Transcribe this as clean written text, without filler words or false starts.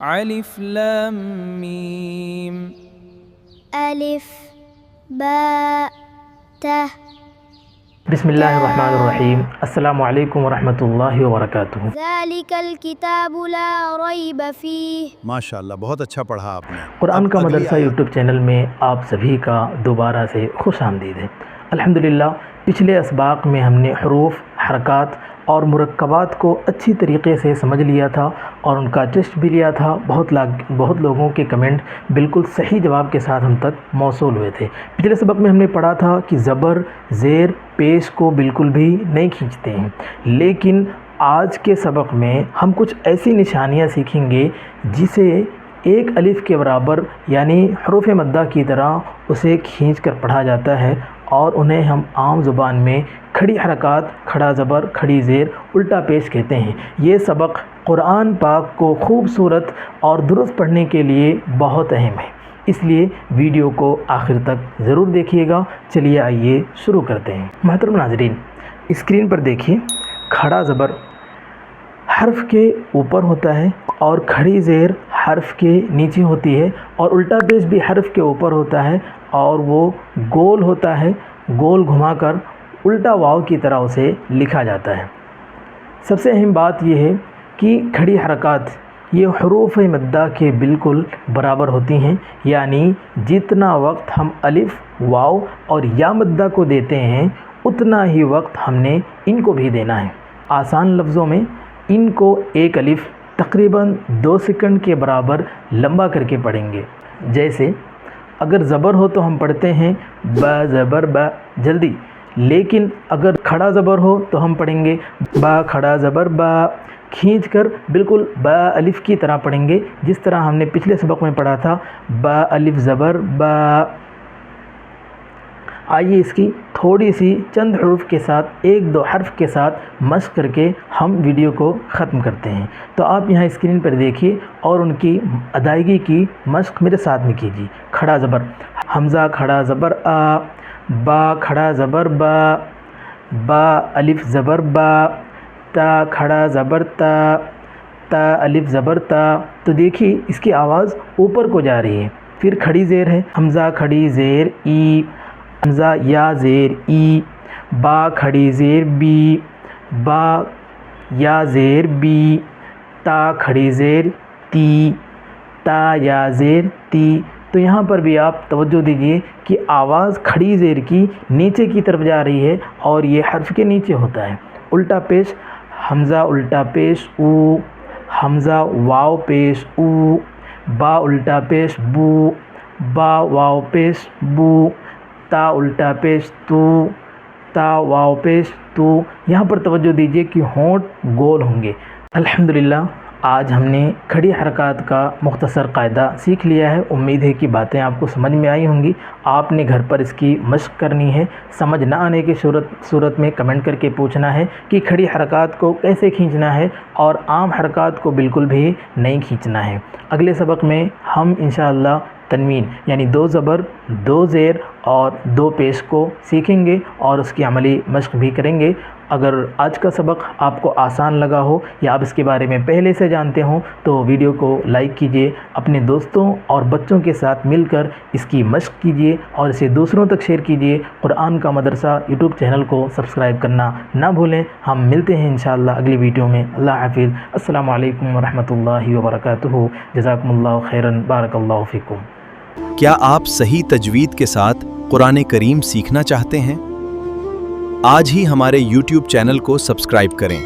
الف لام میم الف با ت بسم اللہ الرحمن الرحیم۔ السلام علیکم ورحمۃ اللہ وبرکاتہ۔ ذالک الکتاب لا ریب فیہ۔ ماشاءاللہ، بہت اچھا پڑھا آپ نے۔ قرآن اب کا اگلی مدرسہ آیت۔ یوٹیوب چینل میں آپ سبھی کا دوبارہ سے خوش آمدید ہے۔ الحمدللہ پچھلے اسباق میں ہم نے حروف، حرکات اور مرکبات کو اچھی طریقے سے سمجھ لیا تھا اور ان کا ٹیسٹ بھی لیا تھا۔ بہت لوگوں کے کمنٹ بالکل صحیح جواب کے ساتھ ہم تک موصول ہوئے تھے۔ پچھلے سبق میں ہم نے پڑھا تھا کہ زبر، زیر، پیش کو بالکل بھی نہیں کھینچتے ہیں، لیکن آج کے سبق میں ہم کچھ ایسی نشانیاں سیکھیں گے جسے ایک الف کے برابر یعنی حروف مدہ کی طرح اسے کھینچ کر پڑھا جاتا ہے، اور انہیں ہم عام زبان میں کھڑی حرکات، کھڑا زبر، کھڑی زیر، الٹا پیش کہتے ہیں۔ یہ سبق قرآن پاک کو خوبصورت اور درست پڑھنے کے لیے بہت اہم ہے، اس لیے ویڈیو کو آخر تک ضرور دیکھیے گا۔ چلیے آئیے شروع کرتے ہیں۔ محترم ناظرین، اسکرین پر دیکھیے، کھڑا زبر حرف کے اوپر ہوتا ہے اور کھڑی زیر حرف کے نیچے ہوتی ہے، اور الٹا پیش بھی حرف کے اوپر ہوتا ہے اور وہ گول ہوتا ہے، گول گھما کر الٹا واو کی طرح اسے لکھا جاتا ہے۔ سب سے اہم بات یہ ہے کہ کھڑی حرکات یہ حروف مدہ کے بالکل برابر ہوتی ہیں، یعنی جتنا وقت ہم الف، واو اور یا مدہ کو دیتے ہیں اتنا ہی وقت ہم نے ان کو بھی دینا ہے۔ آسان لفظوں میں ان کو ایک الف تقریباً 2 سیکنڈ کے برابر لمبا کر کے پڑھیں گے۔ جیسے اگر زبر ہو تو ہم پڑھتے ہیں با زبر با، جلدی، لیکن اگر کھڑا زبر ہو تو ہم پڑھیں گے با کھڑا زبر با، کھینچ کر بالکل با الف کی طرح پڑھیں گے، جس طرح ہم نے پچھلے سبق میں پڑھا تھا با الف زبر با۔ آئیے اس کی تھوڑی سی چند حروف کے ساتھ، 1-2 حرف کے ساتھ مشق کر کے ہم ویڈیو کو ختم کرتے ہیں۔ تو آپ یہاں اسکرین پر دیکھیے اور ان کی ادائیگی کی مشق میرے ساتھ میں کیجیے۔ کھڑا زبر حمزہ کھڑا زبر آ، با کھڑا زبر با، با الف زبر با، تا کھڑا زبر تا، تا الف زبر تا۔ تو دیکھیے اس کی آواز اوپر کو جا رہی ہے۔ پھر کھڑی زیر ہے، حمزہ کھڑی زیر ای، حمزہ یا زیر ای، با کھڑی زیر بی، با یا زیر بی، تا کھڑی زیر تی، تا یا زیر تی۔ تو یہاں پر بھی آپ توجہ دیجئے کہ آواز کھڑی زیر کی نیچے کی طرف جا رہی ہے اور یہ حرف کے نیچے ہوتا ہے۔ الٹا پیش حمزہ الٹا پیش او، حمزہ واو پیش او، با الٹا پیش بو، با واو پیش بو، تا الٹا پیش تو، تا واو پیش تو۔ یہاں پر توجہ دیجئے کہ ہونٹ گول ہوں گے۔ الحمدللہ آج ہم نے کھڑی حرکات کا مختصر قاعدہ سیکھ لیا ہے۔ امید ہے کہ باتیں آپ کو سمجھ میں آئی ہوں گی۔ آپ نے گھر پر اس کی مشق کرنی ہے۔ سمجھ نہ آنے کی صورت میں کمنٹ کر کے پوچھنا ہے کہ کھڑی حرکات کو کیسے کھینچنا ہے اور عام حرکات کو بالکل بھی نہیں کھینچنا ہے۔ اگلے سبق میں ہم انشاءاللہ تنوین یعنی 2 زبر، 2 زیر اور 2 پیش کو سیکھیں گے اور اس کی عملی مشق بھی کریں گے۔ اگر آج کا سبق آپ کو آسان لگا ہو یا آپ اس کے بارے میں پہلے سے جانتے ہوں تو ویڈیو کو لائک کیجئے، اپنے دوستوں اور بچوں کے ساتھ مل کر اس کی مشق کیجئے اور اسے دوسروں تک شیئر کیجئے۔ قرآن کا مدرسہ یوٹیوب چینل کو سبسکرائب کرنا نہ بھولیں۔ ہم ملتے ہیں انشاءاللہ اگلی ویڈیو میں۔ اللہ حافظ۔ السلام علیکم ورحمۃ اللہ وبرکاتہ۔ جزاکم اللہ خیراً، بارک اللہ فیکم۔ کیا آپ صحیح تجوید کے ساتھ قرآن کریم سیکھنا چاہتے ہیں؟ آج ہی ہمارے YouTube چینل کو سبسکرائب کریں۔